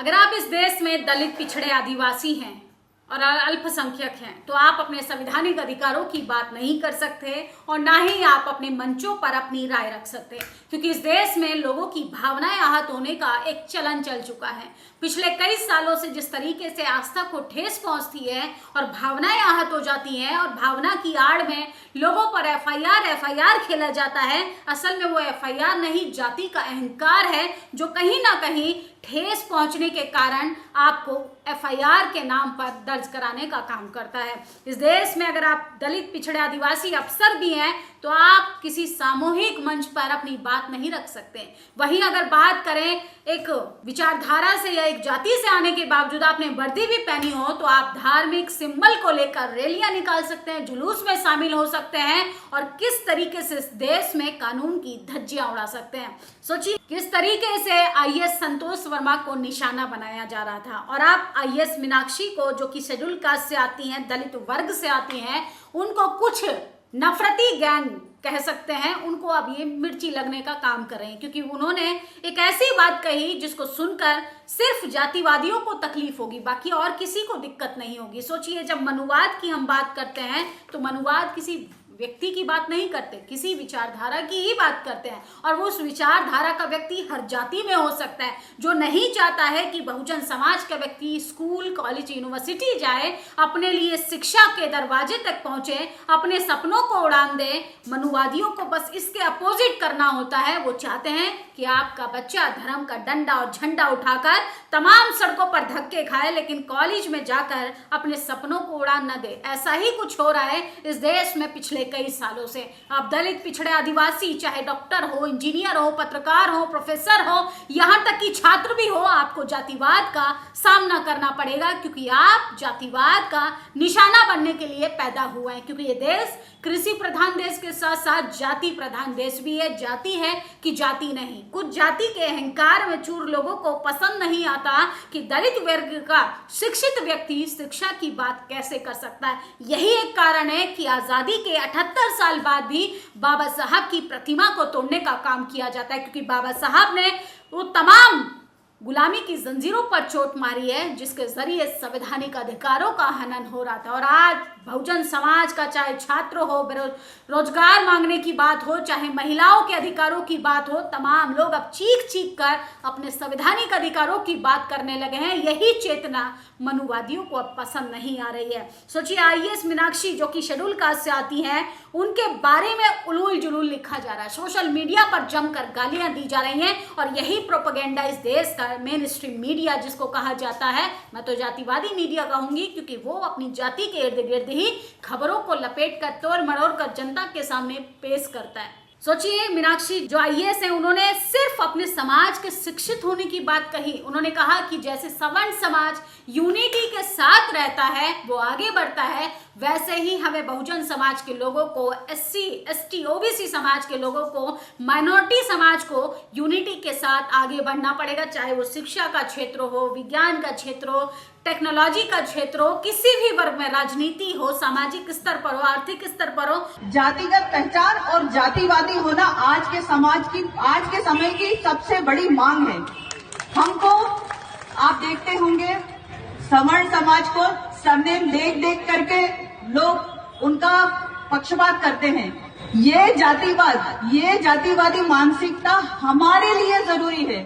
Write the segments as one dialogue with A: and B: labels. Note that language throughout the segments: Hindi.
A: अगर आप इस देश में दलित, पिछड़े, आदिवासी हैं और अल्पसंख्यक हैं तो आप अपने संवैधानिक अधिकारों की बात नहीं कर सकते और ना ही आप अपने मंचों पर अपनी राय रख सकते, क्योंकि इस देश में लोगों की भावनाएं आहत होने का एक चलन चल चुका है। पिछले कई सालों से जिस तरीके से आस्था को ठेस पहुंचती है और भावनाएं आहत हो जाती हैं और भावना की आड़ में लोगों पर एफआईआर खेला जाता है, असल में वो एफआईआर नहीं, जाति का अहंकार है जो कहीं ना कहीं ठेस पहुंचने के कारण आपको एफआईआर के नाम पर दर्ज कराने का काम करता है। इस देश में अगर आप दलित, पिछड़े, आदिवासी अफसर भी हैं तो आप किसी सामूहिक मंच पर अपनी बात नहीं रख सकते। वहीं अगर बात करें एक विचारधारा से या एक जाति से आने के बावजूद आपने वर्दी भी पहनी हो तो आप धार्मिक सिंबल को लेकर रैलियां निकाल सकते हैं, जुलूस में शामिल हो सकते हैं और किस तरीके से इस देश में कानून की धज्जियां उड़ा सकते हैं। सोचिए किस तरीके से आईएएस संतोष वर्मा को निशाना बनाया जा रहा था और आप आईएएस मीनाक्षी को, जो कि शेड्यूल कास्ट से आती हैं, दलित वर्ग से आती हैं, उनको कुछ नफरती गैंग कह सकते हैं, उनको अब ये मिर्ची लगने का काम कर रहे हैं, क्योंकि उन्होंने एक ऐसी बात कही जिसको सुनकर सिर्फ जातिवादियों को तकलीफ होगी, बाकी और किसी को दिक्कत नहीं होगी। सोचिए जब मनुवाद की हम बात करते हैं तो मनुवाद किसी व्यक्ति की बात नहीं करते, किसी विचारधारा की ही बात करते हैं और वो उस विचारधारा का व्यक्ति हर जाति में हो सकता है, जो नहीं चाहता है कि बहुजन समाज का व्यक्ति स्कूल, कॉलेज, यूनिवर्सिटी जाए, अपने लिए शिक्षा के दरवाजे तक पहुंचे, अपने सपनों को उड़ान दे। मनुवादियों को बस इसके अपोजिट करना होता है। वो चाहते हैं कि आपका बच्चा धर्म का डंडा और झंडा उठाकर तमाम सड़कों पर धक्के खाए लेकिन कॉलेज में जाकर अपने सपनों को उड़ान न दे। ऐसा ही कुछ हो रहा है इस देश में पिछले कई सालों से। आप दलित, पिछड़े, आदिवासी, चाहे डॉक्टर हो, इंजीनियर हो, पत्रकार हो, प्रोफेसर हो, यहां तक कि छात्र भी हो, आपको जातिवाद का सामना करना पड़ेगा, क्योंकि आप जातिवाद का निशाना बनने के लिए पैदा हुए हैं। क्योंकि ये देश कृषि प्रधान देश के साथ साथ जाति प्रधान देश भी है। जाति है कि जाति नहीं। कुछ जाति के अहंकार में चूर लोगों को पसंद नहीं आता कि दलित वर्ग का शिक्षित व्यक्ति शिक्षा की बात कैसे कर सकता है। यही एक कारण है कि आजादी के 78 साल बाद भी बाबा साहब की प्रतिमा को तोड़ने का काम किया जाता है, क्योंकि बाबा साहब ने वो तमाम गुलामी की जंजीरों पर चोट मारी है जिसके जरिए संवैधानिक अधिकारों का हनन हो रहा था। और आज बहुजन समाज का, चाहे छात्र हो, रोजगार मांगने की बात हो, चाहे महिलाओं के अधिकारों की बात हो, तमाम लोग अब चीख चीख कर अपने संवैधानिक अधिकारों की बात करने लगे हैं। यही चेतना मनुवादियों को अब पसंद नहीं आ रही है। सोचिए आईएएस मीनाक्षी, जो कि शेड्यूल कास्ट से आती हैं, उनके बारे में उलूल जुलूल लिखा जा रहा है, सोशल मीडिया पर जमकर गालियां दी जा रही हैं और यही प्रोपेगेंडा इस देश का मेन स्ट्रीम मीडिया, जिसको कहा जाता है, मैं तो जातिवादी मीडिया कहूंगी, क्योंकि वो अपनी जाति के इर्द गिर्द ही खबरों को लपेट कर, तोड़ मरोड़ कर जनता के सामने पेश करता है। सोचिए मीनाक्षी जो आईएएस है, उन्होंने सिर्फ अपने समाज के शिक्षित होने की बात कही। उन्होंने कहा कि जैसे सवर्ण समाज यूनिटी के साथ रहता है, वो आगे बढ़ता है, वैसे ही हमें बहुजन समाज के लोगों को, एससी, एसटी, ओबीसी समाज के लोगों को, माइनॉरिटी समाज को यूनिटी के साथ आगे बढ़ना पड़ेगा, चाहे वो शिक्षा का क्षेत्र हो, विज्ञान का क्षेत्र हो, टेक्नोलॉजी का क्षेत्र हो, किसी भी वर्ग में, राजनीति हो, सामाजिक स्तर पर हो, आर्थिक स्तर पर हो।
B: जातिगत पहचान और जातिवादी होना आज के समाज की, आज के समय की सबसे बड़ी मांग है। हमको आप देखते होंगे सवर्ण समाज को सरनेम देख देख करके लोग उनका पक्षपात करते हैं। ये जातिवादी मानसिकता हमारे लिए जरूरी है।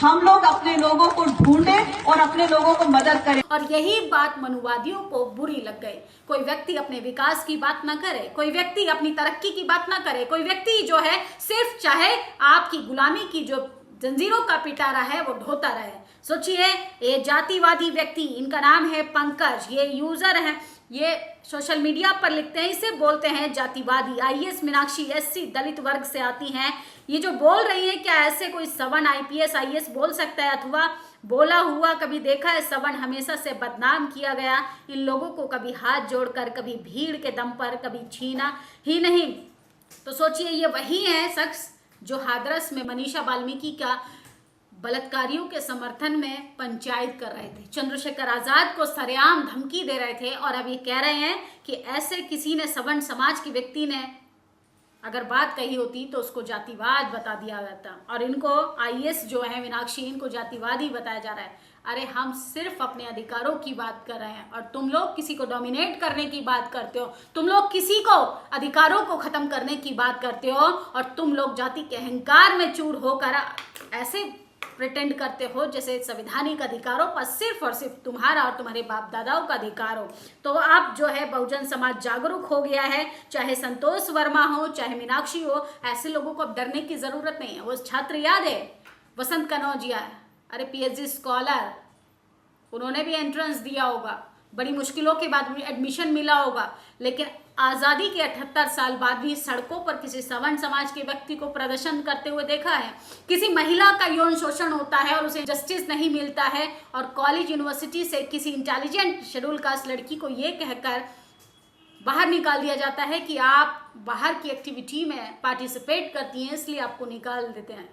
B: हम लोग अपने लोगों को ढूंढें और अपने लोगों को मदद करें।
A: और यही बात मनुवादियों को बुरी लग गई। कोई व्यक्ति अपने विकास की बात ना करे, कोई व्यक्ति अपनी तरक्की की बात ना करे, कोई व्यक्ति जो है सिर्फ चाहे आपकी गुलामी की जो जंजीरों का पिटारा है वो ढोता रहे। सोचिए ये जातिवादी व्यक्ति, इनका नाम है पंकज, ये यूजर है, ये सोशल मीडिया पर लिखते हैं, इसे बोलते हैं जातिवादी। आईएएस मीनाक्षी एससी दलित वर्ग से आती हैं, ये जो बोल रही है, क्या ऐसे कोई सवर्ण आईपीएस आईएएस बोल सकता है अथवा बोला हुआ कभी देखा है? सवर्ण हमेशा से बदनाम किया गया, इन लोगों को कभी हाथ जोड़कर, कभी भीड़ के दम पर, कभी छीना ही नहीं। तो सोचिए ये वही है शख्स जो हाथरस में मनीषा वाल्मीकि का बलात्कारियों के समर्थन में पंचायत कर रहे थे, चंद्रशेखर आजाद को सरेआम धमकी दे रहे थे, और अब ये कह रहे हैं कि ऐसे किसी ने, सवर्ण समाज के व्यक्ति ने अगर बात कही होती तो उसको जातिवाद बता दिया जाता। और इनको आईएएस जो है मीनाक्षी, इनको जातिवादी बताया जा रहा है। अरे हम सिर्फ अपने अधिकारों की बात कर रहे हैं और तुम लोग किसी को डोमिनेट करने की बात करते हो, तुम लोग किसी को अधिकारों को खत्म करने की बात करते हो और तुम लोग जाति के अहंकार में चूर होकर ऐसे प्रिटेंड करते हो जैसे संवैधानिक अधिकारों पर सिर्फ और सिर्फ तुम्हारा और तुम्हारे बाप दादाओं का अधिकार हो। तो अब जो है बहुजन समाज जागरूक हो गया है, चाहे संतोष वर्मा हो चाहे मीनाक्षी हो, ऐसे लोगों को अब डरने की जरूरत नहीं है। वो छात्र याद है वसंत कनौजिया, अरे पीएचडी स्कॉलर, उन्होंने भी एंट्रेंस दिया होगा, बड़ी मुश्किलों के बाद भी एडमिशन मिला होगा, लेकिन आज़ादी के 78 साल बाद भी सड़कों पर किसी सवर्ण समाज के व्यक्ति को प्रदर्शन करते हुए देखा है? किसी महिला का यौन शोषण होता है और उसे जस्टिस नहीं मिलता है और कॉलेज यूनिवर्सिटी से किसी इंटेलिजेंट शेड्यूल कास्ट लड़की को ये कहकर बाहर निकाल दिया जाता है कि आप बाहर की एक्टिविटी में पार्टिसिपेट करती हैं इसलिए आपको निकाल देते हैं।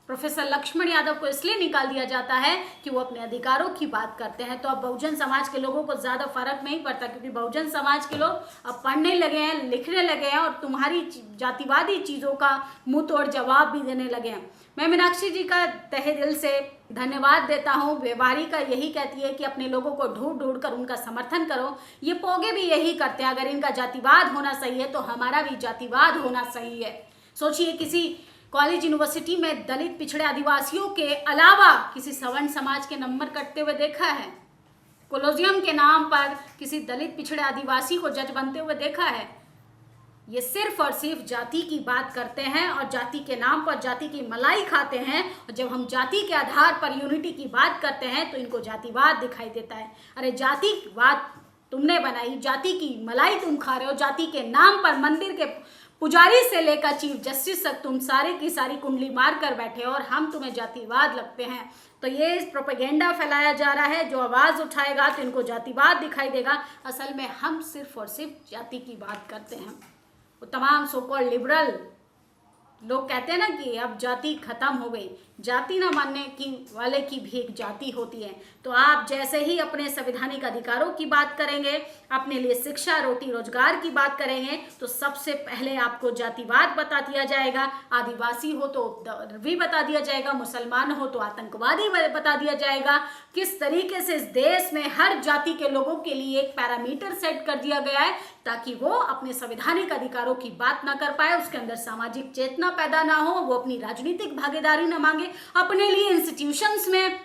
A: प्रोफेसर लक्ष्मण यादव को इसलिए निकाल दिया जाता है कि वो अपने अधिकारों की बात करते हैं। तो अब बहुजन समाज के लोगों को ज़्यादा फर्क नहीं पड़ता, क्योंकि बहुजन समाज के लोग अब पढ़ने लगे हैं, लिखने लगे हैं और तुम्हारी जातिवादी चीज़ों का मुंह तोड़ जवाब भी देने लगे हैं। मैं मीनाक्षी जी का तहे दिल से धन्यवाद देता हूँ। व्यवहारिका यही कहती है कि अपने लोगों को ढूंढ ढूंढ कर उनका समर्थन करो। ये पोगे भी यही करते हैं, अगर इनका जातिवाद होना सही है तो हमारा भी जातिवाद होना सही है। सोचिए किसी कॉलेज यूनिवर्सिटी में दलित पिछड़े आदिवासियों के अलावा किसी सवर्ण समाज के नंबर कटते हुए देखा है? कोलोजियम के नाम पर किसी दलित पिछड़े आदिवासी को जज बनते हुए देखा है? ये सिर्फ और सिर्फ जाति की बात करते हैं और जाति के नाम पर जाति की मलाई खाते हैं। और जब हम जाति के आधार पर यूनिटी की बात करते हैं तो इनको जातिवाद दिखाई देता है। अरे जातिवाद तुमने बनाई, जाति की मलाई तुम खा रहे हो। जाति के नाम पर मंदिर के पुजारी से लेकर चीफ जस्टिस तक तुम सारे की सारी कुंडली मार कर बैठे हो और हम तुम्हें जातिवाद लगते हैं। तो ये प्रोपेगेंडा फैलाया जा रहा है, जो आवाज़ उठाएगा तो इनको जातिवाद दिखाई देगा। असल में हम सिर्फ और सिर्फ जाति की बात करते हैं। वो तमाम सो कॉल्ड लिबरल लोग कहते हैं ना कि अब जाति खत्म हो गई, जाति ना मानने की वाले की भी एक जाति होती है। तो आप जैसे ही अपने संवैधानिक अधिकारों की बात करेंगे, अपने लिए शिक्षा रोटी रोजगार की बात करेंगे, तो सबसे पहले आपको जातिवाद बता दिया जाएगा। आदिवासी हो तो भी बता दिया जाएगा, मुसलमान हो तो आतंकवादी बता दिया जाएगा। किस तरीके से इस देश में हर जाति के लोगों के लिए एक पैरामीटर सेट कर दिया गया है ताकि वो अपने संवैधानिक अधिकारों की बात ना कर पाए, उसके अंदर सामाजिक चेतना पैदा ना हो, वो अपनी राजनीतिक भागीदारी ना मांगे, अपने लिए इंस्टीट्यूशंस में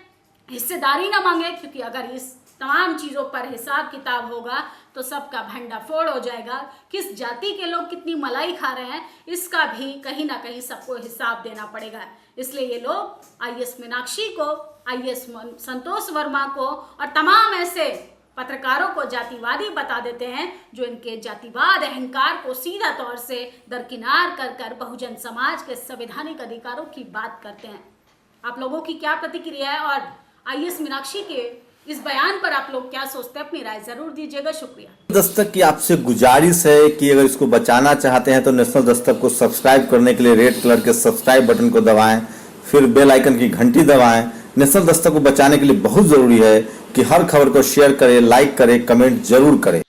A: हिस्सेदारी ना मांगे। क्योंकि अगर इस तमाम चीज़ों पर हिसाब किताब होगा तो सबका भंडाफोड़ हो जाएगा। किस जाति के लोग कितनी मलाई खा रहे हैं इसका भी कहीं ना कहीं सबको हिसाब देना पड़ेगा। इसलिए ये लोग आईएएस मीनाक्षी को, आईएएस संतोष वर्मा को और तमाम ऐसे पत्रकारों को जातिवादी बता देते हैं जो इनके जातिवाद अहंकार को सीधा तौर से दरकिनार कर कर बहुजन समाज के संवैधानिक अधिकारों की बात करते हैं। आप लोगों की क्या प्रतिक्रिया है और आईएएस मीनाक्षी के इस बयान पर आप लोग क्या सोचते हैं? अपनी राय जरूर दीजिएगा। शुक्रिया।
C: दस्तक की आपसे गुजारिश है कि अगर इसको बचाना चाहते हैं तो नेशनल दस्तक को सब्सक्राइब करने के लिए रेड कलर के सब्सक्राइब बटन को दबाएं, फिर बेल आइकन की घंटी दबाएं। नेशनल दस्तक को बचाने के लिए बहुत जरूरी है कि हर खबर को शेयर करें, लाइक करें, कमेंट जरूर करें।